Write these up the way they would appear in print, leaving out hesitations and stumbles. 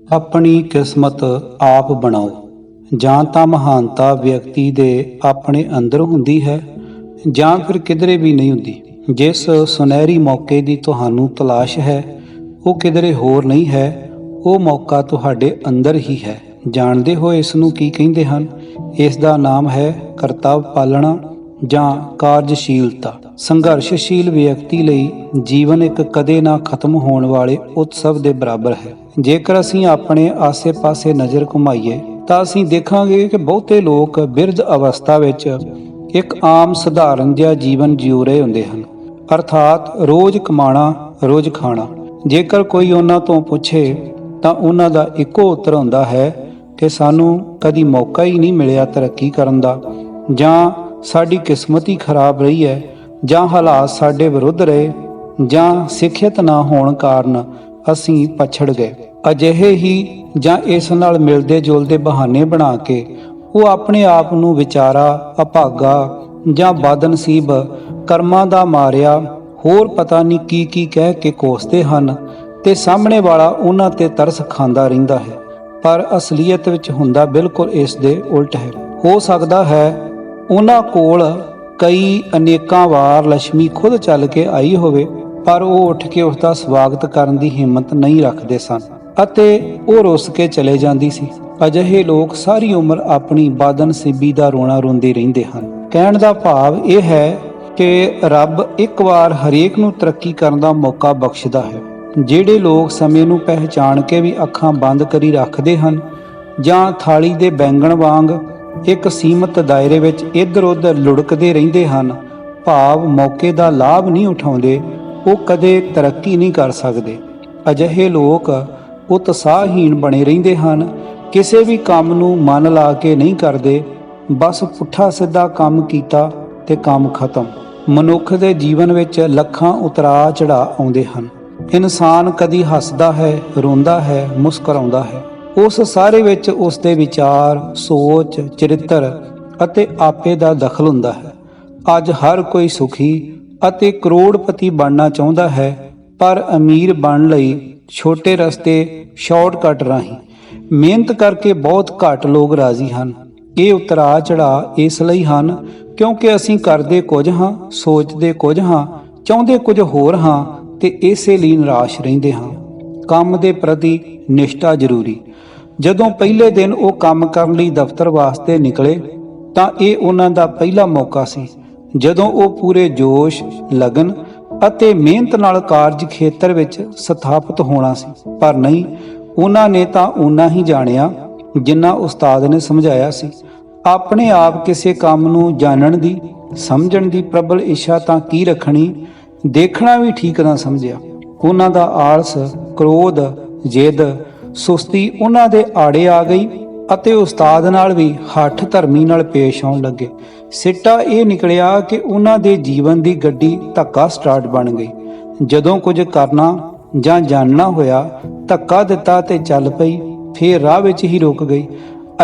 ਆਪਣੀ ਕਿਸਮਤ ਆਪ ਬਣਾਓ। ਜਾਂ ਤਾਂ ਮਹਾਨਤਾ ਵਿਅਕਤੀ ਦੇ ਆਪਣੇ ਅੰਦਰ ਹੁੰਦੀ ਹੈ ਜਾਂ ਫਿਰ ਕਿਧਰੇ ਵੀ ਨਹੀਂ ਹੁੰਦੀ। ਜਿਸ ਸੁਨਹਿਰੀ ਮੌਕੇ ਦੀ ਤੁਹਾਨੂੰ ਤਲਾਸ਼ ਹੈ ਉਹ ਕਿਧਰੇ ਹੋਰ ਨਹੀਂ ਹੈ, ਉਹ ਮੌਕਾ ਤੁਹਾਡੇ ਅੰਦਰ ਹੀ ਹੈ। ਜਾਣਦੇ ਹੋ ਇਸ ਨੂੰ ਕੀ ਕਹਿੰਦੇ ਹਨ? ਇਸ ਦਾ ਨਾਮ ਹੈ ਕਰਤੱਵ ਪਾਲਣਾ ਜਾਂ ਕਾਰਜਸ਼ੀਲਤਾ। ਸੰਘਰਸ਼ਸ਼ੀਲ ਵਿਅਕਤੀ ਲਈ ਜੀਵਨ ਇੱਕ ਕਦੇ ਨਾ ਖਤਮ ਹੋਣ ਵਾਲੇ ਉਤਸਵ ਦੇ ਬਰਾਬਰ ਹੈ। ਜੇਕਰ ਅਸੀਂ ਆਪਣੇ ਆਸੇ-ਪਾਸੇ ਨਜ਼ਰ ਘੁਮਾਈਏ ਤਾਂ ਅਸੀਂ ਦੇਖਾਂਗੇ ਕਿ ਬਹੁਤੇ ਲੋਕ ਬਿਰਧ ਅਵਸਥਾ ਵਿੱਚ ਇੱਕ ਆਮ ਸਧਾਰਨ ਜਿਹਾ ਜੀਵਨ ਜਿਉ ਰਹੇ ਹੁੰਦੇ ਹਨ, ਅਰਥਾਤ ਰੋਜ਼ ਕਮਾਣਾ, ਰੋਜ਼ ਖਾਣਾ। ਜੇਕਰ ਕੋਈ ਉਹਨਾਂ ਤੋਂ ਪੁੱਛੇ ਤਾਂ ਉਹਨਾਂ ਦਾ ਇੱਕੋ ਉੱਤਰ ਹੁੰਦਾ ਹੈ ਕਿ ਸਾਨੂੰ ਕਦੀ ਮੌਕਾ ਹੀ ਨਹੀਂ ਮਿਲਿਆ ਤਰੱਕੀ ਕਰਨ ਦਾ, ਜਾਂ ਸਾਡੀ ਕਿਸਮਤ ਹੀ ਖਰਾਬ ਰਹੀ ਹੈ, ਜਾਂ ਹਾਲਾਤ ਸਾਡੇ ਵਿਰੁੱਧ ਰਹੇ, ਜਾਂ ਸਿੱਖਿਅਤ ਨਾ ਹੋਣ ਕਾਰਨ ਅਸੀਂ ਪਛੜ ਗਏ। ਅਜਿਹੇ ਹੀ ਜਾਂ ਇਸ ਨਾਲ ਮਿਲਦੇ ਜੁਲਦੇ ਬਹਾਨੇ ਬਣਾ ਕੇ ਉਹ ਆਪਣੇ ਆਪ ਨੂੰ ਵਿਚਾਰਾ, ਅਭਾਗਾ ਜਾਂ ਬਦਨਸੀਬ, ਕਰਮਾਂ ਦਾ ਮਾਰਿਆ, ਹੋਰ ਪਤਾ ਨਹੀਂ ਕੀ ਕੀ ਕਹਿ ਕੇ ਕੋਸਦੇ ਹਨ ਤੇ ਸਾਹਮਣੇ ਵਾਲਾ ਉਹਨਾਂ ਤੇ ਤਰਸ ਖਾਂਦਾ ਰਹਿੰਦਾ ਹੈ। ਪਰ ਅਸਲੀਅਤ ਵਿੱਚ ਹੁੰਦਾ ਬਿਲਕੁਲ ਇਸ ਦੇ ਉਲਟ ਹੈ। ਹੋ ਸਕਦਾ ਹੈ ਉਹਨਾਂ ਕੋਲ ਕਈ ਅਨੇਕਾਂ ਵਾਰ ਲక్ష్ਮੀ ਖੁਦ ਚੱਲ ਕੇ ਆਈ ਹੋਵੇ, ਪਰ ਉਹ ਉੱਠ ਕੇ ਉਸ ਦਾ ਸਵਾਗਤ ਕਰਨ ਦੀ ਹਿੰਮਤ ਨਹੀਂ ਰੱਖਦੇ ਸਨ ਅਤੇ ਉਹ ਰੁੱਸ ਕੇ ਚਲੇ ਜਾਂਦੀ ਸੀ। ਅਜਿਹੇ ਲੋਕ ਸਾਰੀ ਉਮਰ ਆਪਣੀ ਬਦਨਸੀਬੀ ਦਾ ਰੋਣਾ ਰੋਂਦੇ ਰਹਿੰਦੇ ਹਨ। ਕਹਿਣ ਦਾ ਭਾਵ ਇਹ ਹੈ ਕਿ ਰੱਬ ਇੱਕ ਵਾਰ ਹਰੇਕ ਨੂੰ ਤਰੱਕੀ ਕਰਨ ਦਾ ਮੌਕਾ ਬਖਸ਼ਦਾ ਹੈ। ਜਿਹੜੇ ਲੋਕ ਸਮੇਂ ਨੂੰ ਪਹਿਚਾਣ ਕੇ ਵੀ ਅੱਖਾਂ ਬੰਦ ਕਰੀ ਰੱਖਦੇ ਹਨ ਜਾਂ ਥਾਲੀ ਦੇ ਬੈਂਗਣ ਵਾਂਗ ਇੱਕ ਸੀਮਤ ਦਾਇਰੇ ਵਿੱਚ ਇੱਧਰ ਉੱਧਰ ਲੁੜਕਦੇ ਰਹਿੰਦੇ ਹਨ, ਭਾਵ ਮੌਕੇ ਦਾ ਲਾਭ ਨਹੀਂ ਉਠਾਉਂਦੇ, ਉਹ ਕਦੇ ਤਰੱਕੀ ਨਹੀਂ ਕਰ ਸਕਦੇ। ਅਜਿਹੇ ਲੋਕ ਉਤਸ਼ਾਹਹੀਣ ਬਣੇ ਰਹਿੰਦੇ ਹਨ, ਕਿਸੇ ਵੀ ਕੰਮ ਨੂੰ ਮਨ ਲਾ ਕੇ ਨਹੀਂ ਕਰਦੇ, ਬਸ ਪੁੱਠਾ ਸਿੱਧਾ ਕੰਮ ਕੀਤਾ ਤੇ ਕੰਮ ਖਤਮ। ਮਨੁੱਖ ਦੇ ਜੀਵਨ ਵਿੱਚ ਲੱਖਾਂ ਉਤਰਾਅ ਚੜ੍ਹਾਅ ਆਉਂਦੇ ਹਨ। ਇਨਸਾਨ ਕਦੀ ਹੱਸਦਾ ਹੈ, ਰੋਂਦਾ ਹੈ, ਮੁਸਕਰਾਉਂਦਾ ਹੈ। ਉਸ ਸਾਰੇ ਵਿੱਚ ਉਸ ਦੇ ਵਿਚਾਰ, ਸੋਚ, ਚਰਿੱਤਰ ਅਤੇ ਆਪੇ ਦਾ ਦਖਲ ਹੁੰਦਾ ਹੈ। ਅੱਜ ਹਰ ਕੋਈ ਸੁਖੀ ਅਤੇ ਕਰੋੜਪਤੀ ਬਣਨਾ ਚਾਹੁੰਦਾ ਹੈ, ਪਰ ਅਮੀਰ ਬਣਨ ਲਈ ਛੋਟੇ ਰਸਤੇ, ਸ਼ਾਰਟਕਟ ਰਾਹੀਂ ਮਿਹਨਤ ਕਰਕੇ ਬਹੁਤ ਘੱਟ ਲੋਕ ਰਾਜ਼ੀ ਹਨ। ਇਹ ਉਤਰਾਅ ਚੜ੍ਹਾਅ ਇਸ ਲਈ ਹਨ ਕਿਉਂਕਿ ਅਸੀਂ ਕਰਦੇ ਕੁਝ ਹਾਂ, ਸੋਚਦੇ ਕੁਝ ਹਾਂ, ਚਾਹੁੰਦੇ ਕੁਝ ਹੋਰ ਹਾਂ ਤੇ ਇਸੇ ਲਈ ਨਿਰਾਸ਼ ਰਹਿੰਦੇ ਹਾਂ। ਕੰਮ ਦੇ ਪ੍ਰਤੀ ਨਿਸ਼ਠਾ ਜ਼ਰੂਰੀ। ਜਦੋਂ ਪਹਿਲੇ ਦਿਨ ਉਹ ਕੰਮ ਕਰਨ ਲਈ ਦਫ਼ਤਰ ਵਾਸਤੇ ਨਿਕਲੇ ਤਾਂ ਇਹ ਉਹਨਾਂ ਦਾ ਪਹਿਲਾ ਮੌਕਾ ਸੀ ਜਦੋਂ ਉਹ ਪੂਰੇ ਜੋਸ਼, ਲਗਨ ਅਤੇ ਮਿਹਨਤ ਨਾਲ ਕਾਰਜ ਖੇਤਰ ਵਿੱਚ ਸਥਾਪਿਤ ਹੋਣਾ ਸੀ। ਪਰ ਨਹੀਂ, ਉਹਨਾਂ ਨੇ ਤਾਂ ਓਨਾ ਹੀ ਜਾਣਿਆ ਜਿੰਨਾ ਉਸਤਾਦ ਨੇ ਸਮਝਾਇਆ ਸੀ। ਆਪਣੇ ਆਪ ਕਿਸੇ ਕੰਮ ਨੂੰ ਜਾਣਨ ਦੀ, ਸਮਝਣ ਦੀ ਪ੍ਰਬਲ ਇੱਛਾ ਤਾਂ ਕੀ ਰੱਖਣੀ, ਦੇਖਣਾ ਵੀ ਠੀਕ ਨਾ ਸਮਝਿਆ। ਉਹਨਾਂ ਦਾ ਆਲਸ, ਕ੍ਰੋਧ, ਜਿੱਦ, ਸੁਸਤੀ ਉਹਨਾਂ ਦੇ ਆੜੇ ਆ ਗਈ ਅਤੇ ਉਸਤਾਦ ਨਾਲ ਵੀ ਹੱਠ ਧਰਮੀ ਨਾਲ ਪੇਸ਼ ਆਉਣ ਲੱਗੇ। ਸਿੱਟਾ ਇਹ ਨਿਕਲਿਆ ਕਿ ਉਹਨਾਂ ਦੇ ਜੀਵਨ ਦੀ ਗੱਡੀ ਧੱਕਾ ਸਟਾਰਟ ਬਣ ਗਈ। ਜਦੋਂ ਕੁਝ ਕਰਨਾ ਜਾਂ ਜਾਣਨਾ ਹੋਇਆ, ਧੱਕਾ ਦਿੱਤਾ ਤੇ ਚੱਲ ਪਈ, ਫੇਰ ਰਾਹ ਵਿੱਚ ਹੀ ਰੁਕ ਗਈ।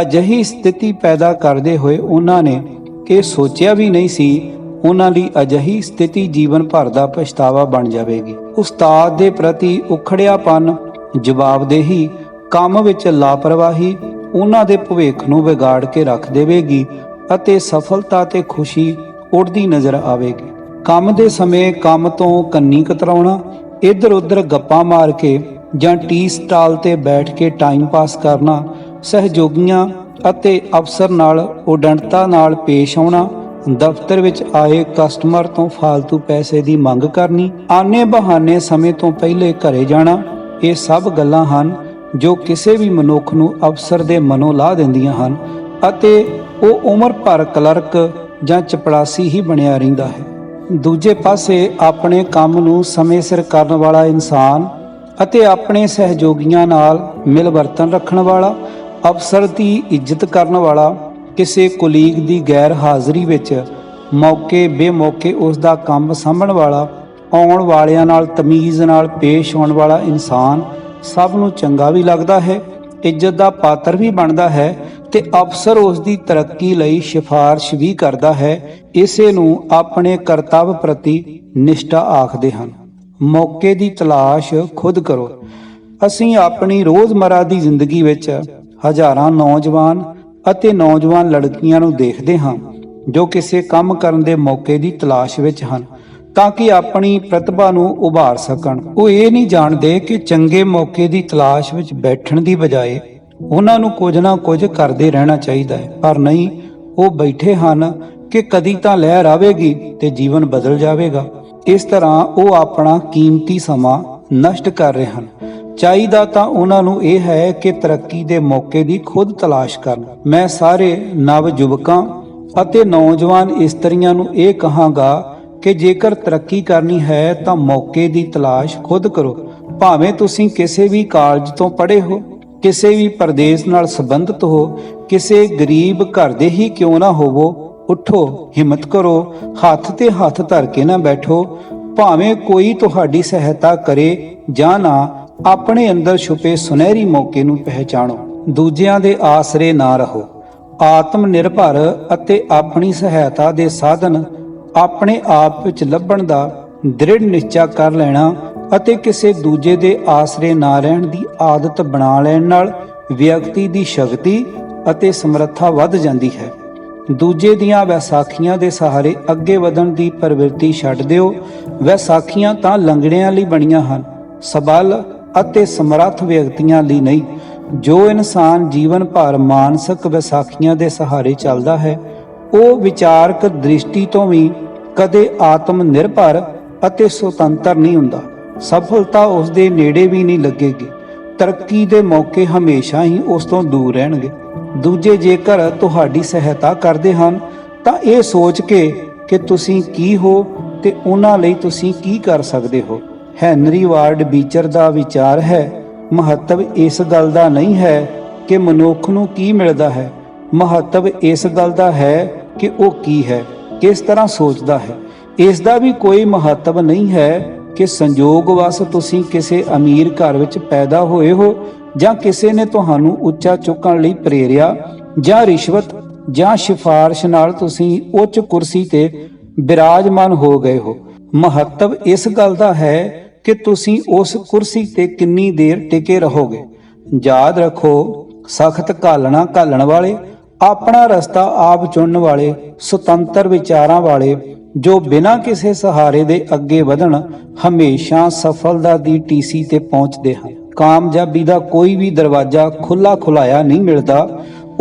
ਅਜਿਹੀ ਸਥਿਤੀ ਪੈਦਾ ਕਰਦੇ ਹੋਏ ਉਹਨਾਂ ਨੇ ਇਹ ਸੋਚਿਆ ਵੀ ਨਹੀਂ ਸੀ ਉਹਨਾਂ ਲਈ ਅਜਿਹੀ ਸਥਿਤੀ ਜੀਵਨ ਭਰ ਦਾ ਪਛਤਾਵਾ ਬਣ ਜਾਵੇਗੀ। ਉਸਤਾਦ ਦੇ ਪ੍ਰਤੀ ਉਖੜਿਆਪਨ, ਜਵਾਬਦੇਹੀ, ਕੰਮ ਵਿੱਚ ਲਾਪਰਵਾਹੀ ਉਹਨਾਂ ਦੇ ਭਵਿੱਖ ਨੂੰ ਵਿਗਾੜ ਕੇ ਰੱਖ ਦੇਵੇਗੀ ਅਤੇ ਸਫਲਤਾ ਤੇ ਖੁਸ਼ੀ ਉੱਡਦੀ ਨਜ਼ਰ ਆਵੇਗੀ। ਕੰਮ ਦੇ ਸਮੇਂ ਕੰਮ ਤੋਂ ਕੰਨੀ ਕਤਰਾਉਣਾ, ਇੱਧਰ ਉੱਧਰ ਗੱਪਾਂ ਮਾਰ ਕੇ ਜਾਂ ਟੀ ਸਟਾਲ ਤੇ ਬੈਠ ਕੇ ਟਾਈਮ ਪਾਸ ਕਰਨਾ, ਸਹਿਯੋਗੀਆਂ ਅਤੇ ਅਫਸਰ ਨਾਲ ਉਡਣਤਾ ਨਾਲ ਪੇਸ਼ ਆਉਣਾ, ਦਫ਼ਤਰ ਵਿੱਚ ਆਏ ਕਸਟਮਰ ਤੋਂ ਫਾਲਤੂ ਪੈਸੇ ਦੀ ਮੰਗ ਕਰਨੀ, ਆਨੇ ਬਹਾਨੇ ਸਮੇਂ ਤੋਂ ਪਹਿਲੇ ਘਰੇ ਜਾਣਾ, ਇਹ ਸਭ ਗੱਲਾਂ ਹਨ ਜੋ ਕਿਸੇ ਵੀ ਮਨੁੱਖ ਨੂੰ ਅਫਸਰ ਦੇ ਮਨੋਂ ਲਾਹ ਦਿੰਦੀਆਂ ਹਨ ਅਤੇ ਉਹ ਉਮਰ ਭਰ ਕਲਰਕ ਜਾਂ ਚਪੜਾਸੀ ਹੀ ਬਣਿਆ ਰਹਿੰਦਾ ਹੈ। ਦੂਜੇ ਪਾਸੇ ਆਪਣੇ ਕੰਮ ਨੂੰ ਸਮੇਂ ਸਿਰ ਕਰਨ ਵਾਲਾ ਇਨਸਾਨ ਅਤੇ ਆਪਣੇ ਸਹਿਯੋਗੀਆਂ ਨਾਲ ਮਿਲਵਰਤਨ ਰੱਖਣ ਵਾਲਾ, ਅਫਸਰ ਦੀ ਇੱਜ਼ਤ ਕਰਨ ਵਾਲਾ, ਕਿਸੇ ਕੁਲੀਗ ਦੀ ਗੈਰ ਹਾਜ਼ਰੀ ਵਿੱਚ ਮੌਕੇ ਬੇਮੌਕੇ ਉਸ ਦਾ ਕੰਮ ਸਾਂਭਣ ਵਾਲਾ, ਆਉਣ ਵਾਲਿਆਂ ਨਾਲ ਤਮੀਜ਼ ਨਾਲ ਪੇਸ਼ ਆਉਣ ਵਾਲਾ ਇਨਸਾਨ ਸਭ ਨੂੰ ਚੰਗਾ ਵੀ ਲੱਗਦਾ ਹੈ, ਇੱਜ਼ਤ ਦਾ ਪਾਤਰ ਵੀ ਬਣਦਾ ਹੈ ਤੇ ਅਫਸਰ ਉਸ ਦੀ ਤਰੱਕੀ ਲਈ ਸਿਫਾਰਿਸ਼ ਵੀ ਕਰਦਾ ਹੈ। ਇਸੇ ਨੂੰ ਆਪਣੇ ਕਰਤੱਵ ਪ੍ਰਤੀ ਨਿਸ਼ਠਾ ਆਖਦੇ ਹਨ। ਮੌਕੇ ਦੀ ਤਲਾਸ਼ ਖੁਦ ਕਰੋ। ਅਸੀਂ ਆਪਣੀ ਰੋਜ਼ਮਰਾ ਦੀ ਜ਼ਿੰਦਗੀ ਵਿੱਚ ਹਜ਼ਾਰਾਂ ਨੌਜਵਾਨ ਅਤੇ ਨੌਜਵਾਨ ਲੜਕੀਆਂ ਨੂੰ ਦੇਖਦੇ ਹਾਂ ਜੋ ਕਿਸੇ ਕੰਮ ਕਰਨ ਦੇ ਮੌਕੇ ਦੀ ਤਲਾਸ਼ ਵਿੱਚ ਹਨ ਤਾਂ ਕਿ ਆਪਣੀ ਪ੍ਰਤਿਭਾ ਨੂੰ ਉਭਾਰ ਸਕਣ। ਉਹ ਇਹ ਨਹੀਂ ਜਾਣਦੇ ਕਿ ਚੰਗੇ ਮੌਕੇ ਦੀ ਤਲਾਸ਼ ਵਿੱਚ ਬੈਠਣ ਦੀ ਬਜਾਏ ਉਹਨਾਂ ਨੂੰ ਕੁਝ ਨਾ ਕੁਝ ਕਰਦੇ ਰਹਿਣਾ ਚਾਹੀਦਾ ਹੈ, ਪਰ ਨਹੀਂ, ਉਹ ਬੈਠੇ ਹਨ ਕਿ ਕਦੀ ਤਾਂ ਲਹਿਰ ਆਵੇਗੀ ਤੇ ਜੀਵਨ ਬਦਲ ਜਾਵੇਗਾ। ਇਸ ਤਰ੍ਹਾਂ ਉਹ ਆਪਣਾ ਕੀਮਤੀ ਸਮਾਂ ਨਸ਼ਟ ਕਰ ਰਹੇ ਹਨ। ਚਾਹੀਦਾ ਤਾਂ ਉਹਨਾਂ ਨੂੰ ਇਹ ਹੈ ਕਿ ਤਰੱਕੀ ਦੇ ਮੌਕੇ ਦੀ ਖੁਦ ਤਲਾਸ਼ ਕਰਨ। ਮੈਂ ਸਾਰੇ ਨਵ ਯੁਵਕਾਂ ਅਤੇ ਨੌਜਵਾਨ ਇਸਤਰੀਆਂ ਨੂੰ ਇਹ ਕਹਾਂਗਾ ਕਿ ਜੇਕਰ ਤਰੱਕੀ ਕਰਨੀ ਹੈ ਤਾਂ ਮੌਕੇ ਦੀ ਤਲਾਸ਼ ਖੁਦ ਕਰੋ। ਭਾਵੇਂ ਤੁਸੀਂ ਕਿਸੇ ਵੀ ਕਾਲਜ ਤੋਂ ਪੜ੍ਹੇ ਹੋ, ਕਿਸੇ ਵੀ ਪ੍ਰਦੇਸ਼ ਨਾਲ ਸੰਬੰਧਿਤ ਹੋ, ਕਿਸੇ ਗਰੀਬ ਘਰ ਦੇ ਹੀ ਕਿਉਂ ਨਾ ਹੋਵੋ, ਉੱਠੋ, ਹਿੰਮਤ ਕਰੋ, ਹੱਥ ਤੇ ਹੱਥ ਧਰ ਕੇ ਨਾ ਬੈਠੋ। ਭਾਵੇਂ ਕੋਈ ਤੁਹਾਡੀ ਸਹਾਇਤਾ ਕਰੇ ਜਾਂ ਨਾ, ਆਪਣੇ ਅੰਦਰ ਛੁਪੇ ਸੁਨਹਿਰੀ ਮੌਕੇ ਨੂੰ ਪਹਿਚਾਣੋ। ਦੂਜਿਆਂ ਦੇ ਆਸਰੇ ਨਾ ਰਹੋ। ਆਤਮ ਨਿਰਭਰ ਅਤੇ ਆਪਣੀ ਸਹਾਇਤਾ ਦੇ ਸਾਧਨ ਆਪਣੇ ਆਪ ਵਿੱਚ ਲੱਭਣ ਦਾ ਦ੍ਰਿੜ ਨਿਸ਼ਚਾ ਕਰ ਲੈਣਾ ਅਤੇ ਕਿਸੇ ਦੂਜੇ ਦੇ ਆਸਰੇ ਨਾ ਰਹਿਣ ਦੀ ਆਦਤ ਬਣਾ ਲੈਣ ਨਾਲ ਵਿਅਕਤੀ ਦੀ ਸ਼ਕਤੀ ਅਤੇ ਸਮਰੱਥਾ ਵੱਧ ਜਾਂਦੀ ਹੈ। ਦੂਜੇ ਦੀਆਂ ਵਿਸਾਖੀਆਂ ਦੇ ਸਹਾਰੇ ਅੱਗੇ ਵਧਣ ਦੀ ਪ੍ਰਵਿਰਤੀ ਛੱਡ ਦਿਓ। ਵਿਸਾਖੀਆਂ ਤਾਂ ਲੰਗੜਿਆਂ ਲਈ ਬਣੀਆਂ ਹਨ, ਸਬਲ ਅਤੇ ਸਮਰੱਥ ਵਿਅਕਤੀਆਂ ਲਈ ਨਹੀਂ। ਜੋ ਇਨਸਾਨ ਜੀਵਨ ਭਰ ਮਾਨਸਿਕ ਵਿਸਾਖੀਆਂ ਦੇ ਸਹਾਰੇ ਚੱਲਦਾ ਹੈ, ਉਹ ਵਿਚਾਰਕ ਦ੍ਰਿਸ਼ਟੀ ਤੋਂ ਵੀ ਕਦੇ ਆਤਮ ਨਿਰਭਰ ਅਤੇ ਸੁਤੰਤਰ ਨਹੀਂ ਹੁੰਦਾ। ਸਫਲਤਾ ਉਸ ਦੇ ਨੇੜੇ ਵੀ ਨਹੀਂ ਲੱਗੇਗੀ। ਤਰੱਕੀ ਦੇ ਮੌਕੇ ਹਮੇਸ਼ਾ ਹੀ ਉਸ ਤੋਂ ਦੂਰ ਰਹਿਣਗੇ। ਦੂਜੇ ਜੇਕਰ ਤੁਹਾਡੀ ਸਹਾਇਤਾ ਕਰਦੇ ਹਨ ਤਾਂ ਇਹ ਸੋਚ ਕੇ ਕਿ ਤੁਸੀਂ ਕੀ ਹੋ ਤੇ ਉਹਨਾਂ ਲਈ ਤੁਸੀਂ ਕੀ ਕਰ ਸਕਦੇ ਹੋ। ਹੈਨਰੀ ਵਾਰਡ ਬੀਚਰ ਦਾ ਵਿਚਾਰ ਹੈ, ਮਹੱਤਵ ਇਸ ਗੱਲ ਦਾ ਨਹੀਂ ਹੈ ਕਿ ਮਨੁੱਖ ਨੂੰ ਕੀ ਮਿਲਦਾ ਹੈ, ਮਹੱਤਵ ਇਸ ਗੱਲ ਦਾ ਹੈ ਕਿ ਉਹ ਕੀ ਹੈ, ਕਿਸ ਤਰ੍ਹਾਂ ਸੋਚਦਾ ਹੈ। ਇਸ ਦਾ ਵੀ ਕੋਈ ਮਹੱਤਵ ਨਹੀਂ ਹੈ ਕਿ ਸੰਜੋਗਵਸ਼ ਤੁਸੀਂ ਕਿਸੇ ਅਮੀਰ ਘਰ ਵਿੱਚ ਪੈਦਾ ਹੋਏ ਹੋ ਜਾਂ ਕਿਸੇ ਨੇ ਤੁਹਾਨੂੰ ਉੱਚਾ ਚੁੱਕਣ ਲਈ ਪ੍ਰੇਰਿਆ ਜਾਂ ਰਿਸ਼ਵਤ ਜਾਂ ਸਿਫਾਰਿਸ਼ ਨਾਲ ਤੁਸੀਂ ਉੱਚ ਕੁਰਸੀ ਤੇ ਬਿਰਾਜਮਾਨ ਹੋ ਗਏ ਹੋ। ਮਹੱਤਵ ਇਸ ਗੱਲ ਦਾ ਹੈ ਕਿ ਤੁਸੀਂ ਉਸ ਕੁਰਸੀ ਤੇ ਕਿੰਨੀ ਦੇਰ ਟਿਕੇ ਰਹੋਗੇ। ਯਾਦ ਰੱਖੋ, ਸਖਤ ਘਾਲਣ ਵਾਲੇ, ਆਪਣਾ ਰਸਤਾ ਆਪ ਚੁਣਨ ਵਾਲੇ, ਸੁਤੰਤਰ ਵਿਚਾਰਾਂ ਵਾਲੇ ਜੋ ਬਿਨਾਂ ਕਿਸੇ ਸਹਾਰੇ ਦੇ ਅੱਗੇ ਵਧਣ, ਹਮੇਸ਼ਾ ਸਫਲਤਾ ਦੀ ਟੀਸੀ ਤੇ ਪਹੁੰਚਦੇ ਹਨ। ਕਾਮਯਾਬੀ ਦਾ ਕੋਈ ਵੀ ਦਰਵਾਜ਼ਾ ਖੁੱਲਾ ਖੁਲਾਇਆ ਨਹੀਂ ਮਿਲਦਾ,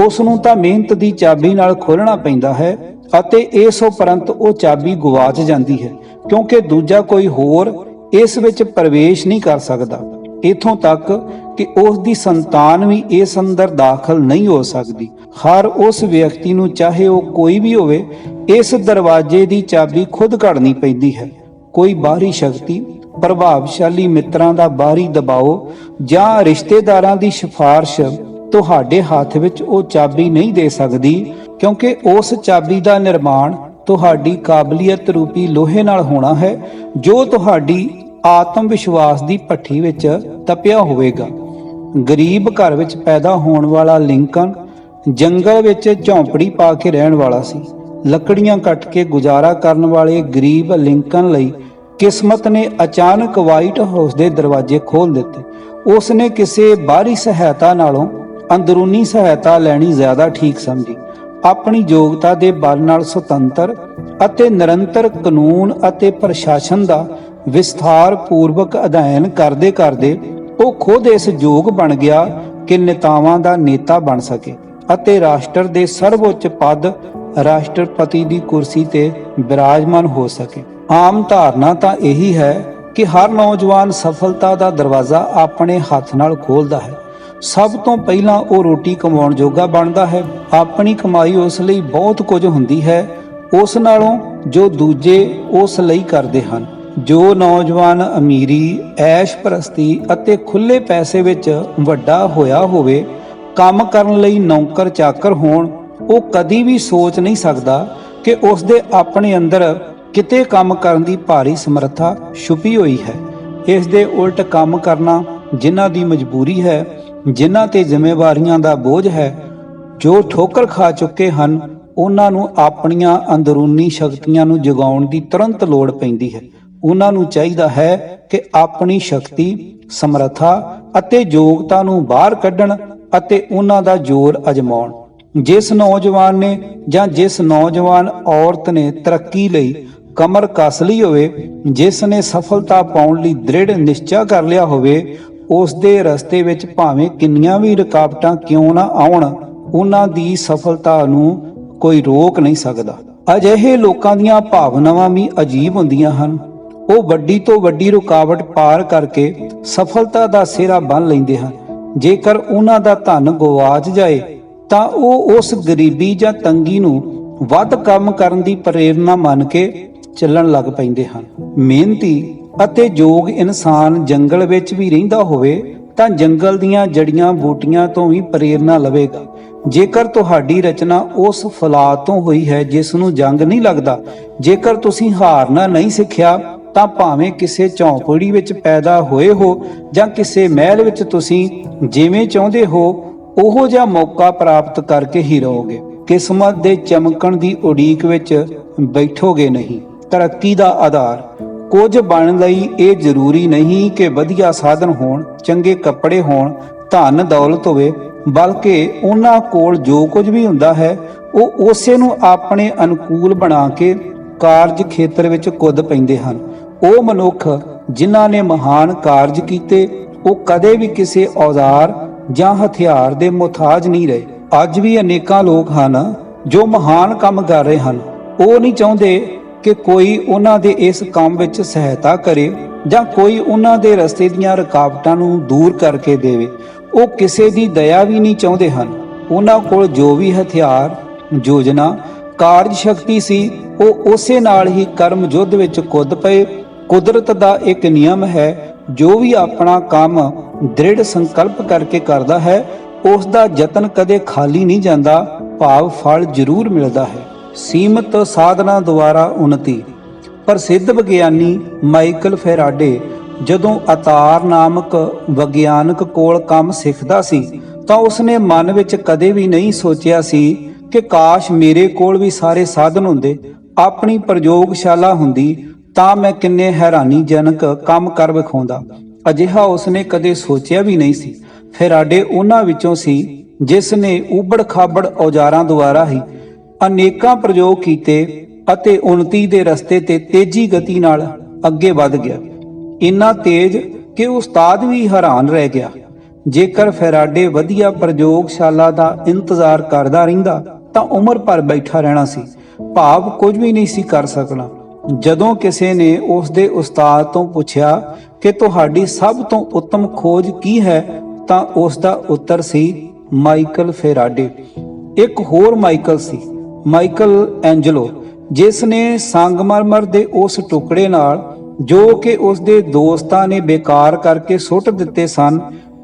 ਉਸ ਨੂੰ ਤਾਂ ਮਿਹਨਤ ਦੀ ਚਾਬੀ ਨਾਲ ਖੋਲ੍ਹਣਾ ਪੈਂਦਾ ਹੈ ਅਤੇ ਇਸ ਉਪਰੰਤ ਉਹ ਚਾਬੀ ਗਵਾਚ ਜਾਂਦੀ ਹੈ ਕਿਉਂਕਿ ਦੂਜਾ ਕੋਈ ਹੋਰ ਇਸ ਵਿੱਚ ਪ੍ਰਵੇਸ਼ ਨਹੀਂ ਕਰ ਸਕਦਾ। ਇਥੋਂ ਤੱਕ ਕਿ ਉਸ ਦੀ ਸੰਤਾਨ ਵੀ ਇਸ ਅੰਦਰ ਦਾਖਲ ਨਹੀਂ ਹੋ ਸਕਦੀ। ਹਰ ਉਸ ਵਿਅਕਤੀ ਨੂੰ, ਚਾਹੇ ਉਹ ਕੋਈ ਵੀ ਹੋਵੇ, ਇਸ ਦਰਵਾਜ਼ੇ ਦੀ ਚਾਬੀ ਖੁਦ ਕੱਢਣੀ ਪੈਂਦੀ ਹੈ। ਕੋਈ ਬਾਹਰੀ ਸ਼ਕਤੀ, ਪ੍ਰਭਾਵਸ਼ਾਲੀ ਮਿੱਤਰਾਂ ਦਾ ਬਾਹਰੀ ਦਬਾਓ ਜਾਂ ਰਿਸ਼ਤੇਦਾਰਾਂ ਦੀ ਸਿਫਾਰਿਸ਼ ਤੁਹਾਡੇ ਹੱਥ ਵਿੱਚ ਉਹ ਚਾਬੀ ਨਹੀਂ ਦੇ ਸਕਦੀ, ਕਿਉਂਕਿ ਉਸ ਚਾਬੀ ਦਾ ਨਿਰਮਾਣ ਤੁਹਾਡੀ ਕਾਬਲੀਅਤ ਰੂਪੀ ਲੋਹੇ ਨਾਲ ਹੋਣਾ ਹੈ ਜੋ ਤੁਹਾਡੀ ਆਤਮ ਵਿਸ਼ਵਾਸ ਦੀ ਭੱਠੀ ਵਿੱਚ ਤਪਿਆ ਹੋਵੇਗਾ। ਗਰੀਬ ਘਰ ਵਿੱਚ ਪੈਦਾ ਹੋਣ ਵਾਲਾ ਲਿੰਕਨ ਜੰਗਲ ਵਿੱਚ ਝੌਂਪੜੀ ਪਾ ਕੇ ਰਹਿਣ ਵਾਲਾ ਸੀ। ਲੱਕੜੀਆਂ ਕੱਟ ਕੇ ਗੁਜ਼ਾਰਾ ਕਰਨ ਵਾਲੇ ਗਰੀਬ ਲਿੰਕਨ ਲਈ ਕਿਸਮਤ ਨੇ ਅਚਾਨਕ ਵਾਈਟ ਹਾਊਸ ਦੇ ਦਰਵਾਜ਼ੇ ਖੋਲ੍ਹ ਦਿੱਤੇ। ਉਸ ਨੇ ਕਿਸੇ ਬਾਹਰੀ ਸਹਾਇਤਾ ਨਾਲੋਂ ਅੰਦਰੂਨੀ ਸਹਾਇਤਾ ਲੈਣੀ ਜ਼ਿਆਦਾ ਠੀਕ ਸਮਝੀ। ਆਪਣੀ ਯੋਗਤਾ ਦੇ ਬਲ ਨਾਲ ਸੁਤੰਤਰ ਅਤੇ ਨਿਰੰਤਰ ਕਾਨੂੰਨ ਅਤੇ ਪ੍ਰਸ਼ਾਸਨ ਦਾ ਵਿਸਥਾਰ ਪੂਰਵਕ ਅਧਿਐਨ ਕਰਦੇ ਕਰਦੇ ਉਹ ਖੁਦ ਇਸ ਯੋਗ ਬਣ ਗਿਆ ਕਿ ਨੇਤਾਵਾਂ ਦਾ ਨੇਤਾ ਬਣ ਸਕੇ ਅਤੇ ਰਾਸ਼ਟਰ ਦੇ ਸਰਵਉੱਚ ਪਦ ਰਾਸ਼ਟਰਪਤੀ ਦੀ ਕੁਰਸੀ ਤੇ ਬਿਰਾਜਮਾਨ ਹੋ ਸਕੇ। ਆਮ ਧਾਰਨਾ ਤਾਂ ਇਹੀ ਹੈ ਕਿ ਹਰ ਨੌਜਵਾਨ ਸਫਲਤਾ ਦਾ ਦਰਵਾਜ਼ਾ ਆਪਣੇ ਹੱਥ ਨਾਲ ਖੋਲ੍ਹਦਾ ਹੈ। ਸਭ ਤੋਂ ਪਹਿਲਾਂ ਉਹ ਰੋਟੀ ਕਮਾਉਣ ਜੋਗਾ ਬਣਦਾ ਹੈ। ਆਪਣੀ ਕਮਾਈ ਉਸ ਲਈ ਬਹੁਤ ਕੁਝ ਹੁੰਦੀ ਹੈ ਉਸ ਨਾਲੋਂ ਜੋ ਦੂਜੇ ਉਸ ਲਈ ਕਰਦੇ ਹਨ। ਜੋ ਨੌਜਵਾਨ ਅਮੀਰੀ, ਐਸ਼ ਪ੍ਰਸਤੀ ਅਤੇ ਖੁੱਲੇ ਪੈਸੇ ਵਿੱਚ ਵੱਡਾ ਹੋਇਆ ਹੋਵੇ, ਕੰਮ ਕਰਨ ਲਈ ਨੌਕਰ ਚਾਕਰ ਹੋਣ, ਉਹ ਕਦੀ ਵੀ ਸੋਚ ਨਹੀਂ ਸਕਦਾ ਕਿ ਉਸ ਦੇ ਆਪਣੇ ਅੰਦਰ ਕਿਤੇ ਕੰਮ ਕਰਨ ਦੀ ਭਾਰੀ ਸਮਰੱਥਾ ਛੁਪੀ ਹੋਈ ਹੈ। ਇਸ ਦੇ ਉਲਟ ਕੰਮ ਕਰਨਾ ਜਿਨ੍ਹਾਂ ਦੀ ਮਜਬੂਰੀ ਹੈ, ਜਿਨ੍ਹਾਂ ਤੇ ਜ਼ਿੰਮੇਵਾਰੀਆਂ ਦਾ ਬੋਝ ਹੈ, ਜੋ ਠੋਕਰ ਖਾ ਚੁੱਕੇ ਹਨ, ਉਹਨਾਂ ਨੂੰ ਆਪਣੀਆਂ ਅੰਦਰੂਨੀ ਸ਼ਕਤੀਆਂ ਨੂੰ ਜਗਾਉਣ ਦੀ ਤੁਰੰਤ ਲੋੜ ਪੈਂਦੀ ਹੈ। ਉਹਨਾਂ ਨੂੰ ਚਾਹੀਦਾ ਹੈ ਕਿ ਆਪਣੀ ਸ਼ਕਤੀ, ਸਮਰੱਥਾ ਅਤੇ ਯੋਗਤਾ ਨੂੰ ਬਾਹਰ ਕੱਢਣ ਅਤੇ ਉਹਨਾਂ ਦਾ ਜ਼ੋਰ ਅਜਮਾਉਣ। ਜਿਸ ਨੌਜਵਾਨ ਨੇ ਜਾਂ ਜਿਸ ਨੌਜਵਾਨ ਔਰਤ ਨੇ ਤਰੱਕੀ ਲਈ ਕਮਰ ਕੱਸ ਲਈ ਹੋਵੇ, ਜਿਸ ਨੇ ਸਫਲਤਾ ਪਾਉਣ ਲਈ ਦ੍ਰਿੜ ਨਿਸ਼ਚਾ ਕਰ ਲਿਆ ਹੋਵੇ, ਉਸ ਦੇ ਰਸਤੇ ਵਿੱਚ ਭਾਵੇਂ ਕਿੰਨੀਆਂ ਵੀ ਰੁਕਾਵਟਾਂ ਕਿਉਂ ਨਾ ਆਉਣ, ਉਹਨਾਂ ਦੀ ਸਫਲਤਾ ਨੂੰ ਕੋਈ ਰੋਕ ਨਹੀਂ ਸਕਦਾ। ਅਜਿਹੇ ਲੋਕਾਂ ਦੀਆਂ ਭਾਵਨਾਵਾਂ ਵੀ ਅਜੀਬ ਹੁੰਦੀਆਂ ਹਨ। ਉਹ ਵੱਡੀ ਤੋਂ ਵੱਡੀ ਰੁਕਾਵਟ ਪਾਰ ਕਰਕੇ ਸਫਲਤਾ ਦਾ ਸਿਹਰਾ ਬੰਨ੍ਹ ਲੈਂਦੇ ਹਨ। ਜੇਕਰ ਉਹਨਾਂ ਦਾ ਧਨ ਗਵਾਚ ਜਾਏ ਤਾਂ ਉਹ ਉਸ ਗਰੀਬੀ ਜਾਂ ਤੰਗੀ ਨੂੰ ਵੱਧ ਕੰਮ ਕਰਨ ਦੀ ਪ੍ਰੇਰਨਾ ਮੰਨ ਕੇ ਚੱਲਣ ਲੱਗ ਪੈਂਦੇ ਹਨ। ਮਿਹਨਤੀ ਅਤੇ ਯੋਗ ਇਨਸਾਨ ਜੰਗਲ ਵਿੱਚ ਵੀ ਰਹਿੰਦਾ ਹੋਵੇ ਤਾਂ ਜੰਗਲ ਦੀਆਂ ਜੜੀਆਂ ਬੂਟੀਆਂ ਤੋਂ ਵੀ ਪ੍ਰੇਰਨਾ ਲਵੇਗਾ। ਜੇਕਰ ਤੁਹਾਡੀ ਰਚਨਾ ਉਸ ਫੌਲਾਦ ਤੋਂ ਹੋਈ ਹੈ ਜਿਸ ਨੂੰ ਜੰਗ ਨਹੀਂ ਲੱਗਦਾ, ਜੇਕਰ ਤੁਸੀਂ ਹਾਰਨਾ ਨਹੀਂ ਸਿੱਖਿਆ, ਤਾਂ ਭਾਵੇਂ ਕਿਸੇ ਝੌਂਪੜੀ ਵਿੱਚ ਪੈਦਾ ਹੋਏ ਹੋ ਜਾਂ ਕਿਸੇ ਮਹਿਲ ਵਿੱਚ, ਤੁਸੀਂ ਜਿਵੇਂ ਚਾਹੁੰਦੇ ਹੋ ਉਹੋ ਜਿਹਾ ਮੌਕਾ ਪ੍ਰਾਪਤ ਕਰਕੇ ਹੀ ਰਹੋਗੇ। ਕਿਸਮਤ ਦੇ ਚਮਕਣ ਦੀ ਉਡੀਕ ਵਿੱਚ ਬੈਠੋਗੇ ਨਹੀਂ। ਤਰੱਕੀ ਦਾ ਆਧਾਰ। ਕੁਝ ਬਣਨ ਲਈ ਇਹ ਜ਼ਰੂਰੀ ਨਹੀਂ ਕਿ ਵਧੀਆ ਸਾਧਨ ਹੋਣ, ਚੰਗੇ ਕੱਪੜੇ ਹੋਣ, ਧਨ ਦੌਲਤ ਹੋਵੇ, ਬਲਕਿ ਉਹਨਾਂ ਕੋਲ ਜੋ ਕੁਝ ਵੀ ਹੁੰਦਾ ਹੈ ਉਹ ਉਸੇ ਨੂੰ ਆਪਣੇ ਅਨੁਕੂਲ ਬਣਾ ਕੇ ਕਾਰਜ ਖੇਤਰ ਵਿੱਚ ਕੁੱਦ ਪੈਂਦੇ ਹਨ। ਉਹ ਮਨੁੱਖ ਜਿਨ੍ਹਾਂ ਨੇ ਮਹਾਨ ਕਾਰਜ ਕੀਤੇ, ਉਹ ਕਦੇ ਵੀ ਕਿਸੇ ਔਜ਼ਾਰ ਜਾਂ ਹਥਿਆਰ ਦੇ ਮੁਹਤਾਜ ਨਹੀਂ ਰਹੇ। ਅੱਜ ਵੀ ਅਨੇਕਾਂ ਲੋਕ ਹਨ ਜੋ ਮਹਾਨ ਕੰਮ ਕਰ ਰਹੇ ਹਨ। ਉਹ ਨਹੀਂ ਚਾਹੁੰਦੇ ਕਿ ਕੋਈ ਉਹਨਾਂ ਦੇ ਇਸ ਕੰਮ ਵਿੱਚ ਸਹਾਇਤਾ ਕਰੇ ਜਾਂ ਕੋਈ ਉਹਨਾਂ ਦੇ ਰਸਤੇ ਦੀਆਂ ਰੁਕਾਵਟਾਂ ਨੂੰ ਦੂਰ ਕਰਕੇ ਦੇਵੇ। ਉਹ ਕਿਸੇ ਦੀ ਦਇਆ ਵੀ ਨਹੀਂ ਚਾਹੁੰਦੇ ਹਨ। ਉਹਨਾਂ ਕੋਲ ਜੋ ਵੀ ਹਥਿਆਰ, ਯੋਜਨਾ, ਕਾਰਜ ਸ਼ਕਤੀ ਸੀ, ਉਹ ਉਸੇ ਨਾਲ ਹੀ ਕਰਮ ਯੁੱਧ ਵਿੱਚ ਕੁੱਦ ਪਏ। ਕੁਦਰਤ ਦਾ ਇੱਕ ਨਿਯਮ ਹੈ, ਜੋ ਵੀ ਆਪਣਾ ਕੰਮ ਦ੍ਰਿੜ ਸੰਕਲਪ ਕਰਕੇ ਕਰਦਾ ਹੈ, ਉਸ ਦਾ ਯਤਨ ਕਦੇ ਖਾਲੀ ਨਹੀਂ ਜਾਂਦਾ, ਭਾਵ ਫਲ ਜ਼ਰੂਰ ਮਿਲਦਾ ਹੈ। ਸੀਮਤ ਸਾਧਨਾ ਦੁਆਰਾ ਉન્નਤੀ। ਪ੍ਰਸਿੱਧ ਵਿਗਿਆਨੀ ਮਾਈਕਲ ਫੈਰਾਡੇ ਜਦੋਂ ਅਤਾਰ ਨਾਮਕ ਵਿਗਿਆਨਕ ਕੋਲ ਕੰਮ ਸਿੱਖਦਾ ਸੀ ਤਾਂ ਉਸਨੇ ਮਨ ਵਿੱਚ ਕਦੇ ਵੀ ਨਹੀਂ ਸੋਚਿਆ ਸੀ ਕਿ ਕਾਸ਼ ਮੇਰੇ ਕੋਲ ਵੀ ਸਾਰੇ ਸਾਧਨ ਹੁੰਦੇ, ਆਪਣੀ ਪ੍ਰਯੋਗਸ਼ਾਲਾ ਹੁੰਦੀ, ਤਾਂ ਮੈਂ ਕਿੰਨੇ ਹੈਰਾਨੀਜਨਕ ਕੰਮ ਕਰ ਵਿਖਾਉਂਦਾ। ਅਜਿਹਾ ਉਸਨੇ ਕਦੇ ਸੋਚਿਆ ਵੀ ਨਹੀਂ ਸੀ। ਫੈਰਾਡੇ ਉਹਨਾਂ ਵਿੱਚੋਂ ਸੀ ਜਿਸ ਨੇ ਉਬੜ ਖਾਬੜ ਔਜ਼ਾਰਾਂ ਦੁਆਰਾ ਹੀ ਅਨੇਕਾਂ ਪ੍ਰਯੋਗ ਕੀਤੇ ਅਤੇ ਉન્નਤੀ ਦੇ ਰਸਤੇ ਤੇ ਤੇਜ਼ੀ ਗਤੀ ਨਾਲ ਅੱਗੇ ਵਧ ਗਿਆ। ਇੰਨਾ ਤੇਜ਼ ਕਿ ਉਸਤਾਦ ਵੀ ਹੈਰਾਨ ਰਹਿ ਗਿਆ। ਜੇਕਰ ਫੈਰਾਡੇ ਵਧੀਆ ਪ੍ਰਯੋਗਸ਼ਾਲਾ ਦਾ ਇੰਤਜ਼ਾਰ ਕਰਦਾ ਰਹਿੰਦਾ ਤਾਂ ਉਮਰ ਭਰ ਬੈਠਾ ਰਹਿਣਾ ਸੀ, ਭਾਵ ਕੁਝ ਵੀ ਨਹੀਂ ਸੀ ਕਰ ਸਕਣਾ। ਜਦੋਂ ਕਿਸੇ ਨੇ ਉਸ ਦੇ ਉਸਤਾਦ ਤੋਂ ਪੁੱਛਿਆ ਕਿ ਤੁਹਾਡੀ ਸਭ ਤੋਂ ਉੱਤਮ ਖੋਜ ਕੀ ਹੈ, ਤਾਂ ਉਸ ਦਾ ਉੱਤਰ ਸੀ ਮਾਈਕਲ ਫੈਰਾਡੇ। ਇੱਕ ਹੋਰ ਮਾਈਕਲ ਸੀ, ਮਾਈਕਲ ਐਂਜਲੋ, ਜਿਸ ਨੇ ਸੰਗਮਰਮਰ ਦੇ ਉਸ ਟੁਕੜੇ ਨਾਲ ਜੋ ਕਿ ਉਸ ਦੇ ਦੋਸਤਾਂ ਨੇ ਬੇਕਾਰ ਕਰਕੇ ਸੁੱਟ ਦਿੱਤੇ ਸਨ,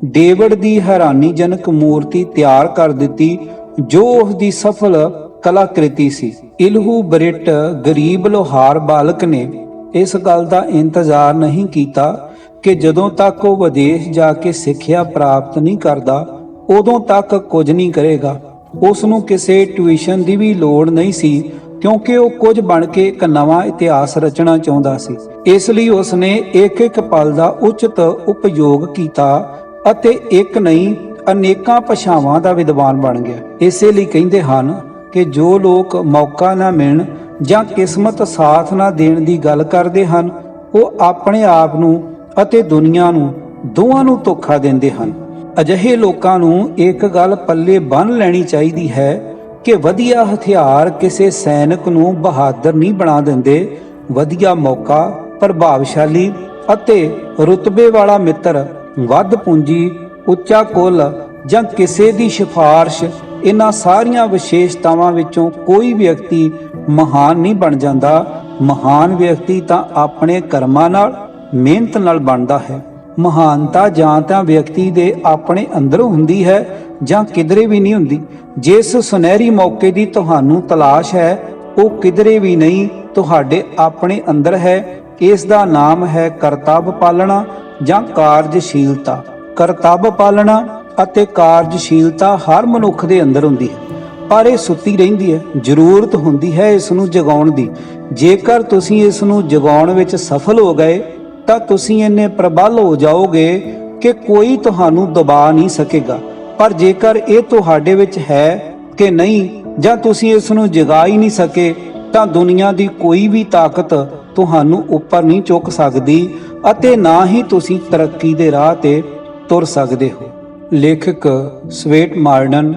ਡੇਵਿਡ ਦੀ ਹੈਰਾਨੀਜਨਕ ਮੂਰਤੀ ਤਿਆਰ ਕਰ ਦਿੱਤੀ ਜੋ ਉਸ ਦੀ ਸਫਲ ਕਲਾਕ੍ਰਿਤੀ ਸੀ। ਇਲਹੂ ਬ੍ਰਿਟ ਗਰੀਬ ਲੋਹਾਰ ਬਾਲਕ ਨੇ ਇਸ ਗੱਲ ਦਾ ਇੰਤਜ਼ਾਰ ਨਹੀਂ ਕੀਤਾ ਕਿ ਜਦੋਂ ਤੱਕ ਉਹ ਵਿਦੇਸ਼ ਜਾ ਕੇ ਸਿੱਖਿਆ ਪ੍ਰਾਪਤ ਨਹੀਂ ਕਰਦਾ ਉਦੋਂ ਤੱਕ ਕੁਝ ਨਹੀਂ ਕਰੇਗਾ। ਉਸ ਨੂੰ ਕਿਸੇ ਟਿਊਸ਼ਨ ਦੀ ਵੀ ਲੋੜ ਨਹੀਂ ਸੀ, ਕਿਉਂਕਿ ਉਹ ਕੁਝ ਬਣ ਕੇ ਇੱਕ ਨਵਾਂ ਇਤਿਹਾਸ ਰਚਣਾ ਚਾਹੁੰਦਾ ਸੀ। ਇਸ ਲਈ ਉਸ ਨੇ ਇੱਕ ਇੱਕ ਪਲ ਦਾ ਉਚਿਤ ਉਪਯੋਗ ਕੀਤਾ ਅਤੇ ਇੱਕ ਨਹੀਂ ਅਨੇਕਾਂ ਭਾਸ਼ਾਵਾਂ ਦਾ ਵਿਦਵਾਨ ਬਣ ਗਿਆ। ਇਸੇ ਲਈ ਕਹਿੰਦੇ ਹਨ ਕਿ ਜੋ ਲੋਕ ਮੌਕਾ ਨਾ ਮਿਲਣ ਜਾਂ ਕਿਸਮਤ ਸਾਥ ਨਾ ਦੇਣ ਦੀ ਗੱਲ ਕਰਦੇ ਹਨ, ਉਹ ਆਪਣੇ ਆਪ ਨੂੰ ਅਤੇ ਦੁਨੀਆ ਨੂੰ ਦੋਵਾਂ ਨੂੰ ਧੋਖਾ ਦਿੰਦੇ ਹਨ। ਅਜਿਹੇ ਲੋਕਾਂ ਨੂੰ ਇੱਕ ਗੱਲ ਪੱਲੇ ਬੰਨ੍ਹ ਲੈਣੀ ਚਾਹੀਦੀ ਹੈ ਕਿ ਵਧੀਆ ਹਥਿਆਰ ਕਿਸੇ ਸੈਨਿਕ ਨੂੰ ਬਹਾਦਰ ਨਹੀਂ ਬਣਾ ਦਿੰਦੇ। ਵਧੀਆ ਮੌਕਾ, ਪ੍ਰਭਾਵਸ਼ਾਲੀ ਅਤੇ ਰੁਤਬੇ ਵਾਲਾ ਮਿੱਤਰ, ਵੱਧ ਪੂੰਜੀ, ਉੱਚਾ ਕੁੱਲ ਜਾਂ ਕਿਸੇ ਦੀ ਸਿਫਾਰਿਸ਼, ਇਹਨਾਂ ਸਾਰੀਆਂ ਵਿਸ਼ੇਸ਼ਤਾਵਾਂ ਵਿੱਚੋਂ ਕੋਈ ਵਿਅਕਤੀ ਮਹਾਨ ਨਹੀਂ ਬਣ ਜਾਂਦਾ। ਮਹਾਨ ਵਿਅਕਤੀ ਤਾਂ ਆਪਣੇ ਕਰਮਾਂ ਨਾਲ, ਮਿਹਨਤ ਨਾਲ ਬਣਦਾ ਹੈ। ਮਹਾਨਤਾ ਜਾਂ ਤਾਂ ਵਿਅਕਤੀ ਦੇ ਆਪਣੇ ਅੰਦਰੋਂ ਹੁੰਦੀ ਹੈ ਜਾਂ ਕਿਧਰੇ ਵੀ ਨਹੀਂ ਹੁੰਦੀ। ਜਿਸ ਸੁਨਹਿਰੀ ਮੌਕੇ ਦੀ ਤੁਹਾਨੂੰ ਤਲਾਸ਼ ਹੈ ਉਹ ਕਿਧਰੇ ਵੀ ਨਹੀਂ, ਤੁਹਾਡੇ ਆਪਣੇ ਅੰਦਰ ਹੈ। ਇਸ ਦਾ ਨਾਮ ਹੈ ਕਰਤੱਵ ਪਾਲਣਾ ਜਾਂ ਕਾਰਜਸ਼ੀਲਤਾ। ਕਰਤੱਵ ਪਾਲਣਾ ਅਤੇ ਕਾਰਜਸ਼ੀਲਤਾ ਹਰ ਮਨੁੱਖ ਦੇ ਅੰਦਰ ਹੁੰਦੀ ਹੈ, ਪਰ ਇਹ ਸੁੱਤੀ ਰਹਿੰਦੀ ਹੈ। ਜ਼ਰੂਰਤ ਹੁੰਦੀ ਹੈ ਇਸ ਨੂੰ ਜਗਾਉਣ ਦੀ। ਜੇਕਰ ਤੁਸੀਂ ਇਸ ਨੂੰ ਜਗਾਉਣ ਵਿੱਚ ਸਫਲ ਹੋ ਗਏ ਤਾਂ ਤੁਸੀਂ ਇੰਨੇ ਪ੍ਰਬਲ ਹੋ ਜਾਓਗੇ ਕਿ ਕੋਈ ਤੁਹਾਨੂੰ ਦਬਾ ਨਹੀਂ ਸਕੇਗਾ। ਪਰ ਜੇਕਰ ਇਹ ਤੁਹਾਡੇ ਵਿੱਚ ਹੈ ਕਿ ਨਹੀਂ, ਜਾਂ ਤੁਸੀਂ ਇਸ ਨੂੰ ਜਗਾ ਹੀ ਨਹੀਂ ਸਕੇ, ਤਾਂ ਦੁਨੀਆ ਦੀ ਕੋਈ ਵੀ ਤਾਕਤ ਤੁਹਾਨੂੰ ਉੱਪਰ ਨਹੀਂ ਚੁੱਕ ਸਕਦੀ ਅਤੇ ਨਾ ਹੀ ਤੁਸੀਂ ਤਰੱਕੀ ਦੇ ਰਾਹ ਤੇ ਤੁਰ ਸਕਦੇ ਹੋ। ਲੇਖਕ ਸਵੇਟ ਮਾਰਡਨ,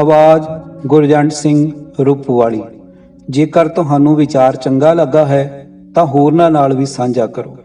ਆਵਾਜ਼ ਗੁਰਜੰਟ ਸਿੰਘ ਰੂਪਵਾਲੀ। ਜੇਕਰ ਤੁਹਾਨੂੰ ਵਿਚਾਰ ਚੰਗਾ ਲੱਗਾ ਹੈ ਤਾਂ ਹੋਰਨਾਂ ਨਾਲ ਵੀ ਸਾਂਝਾ ਕਰੋ।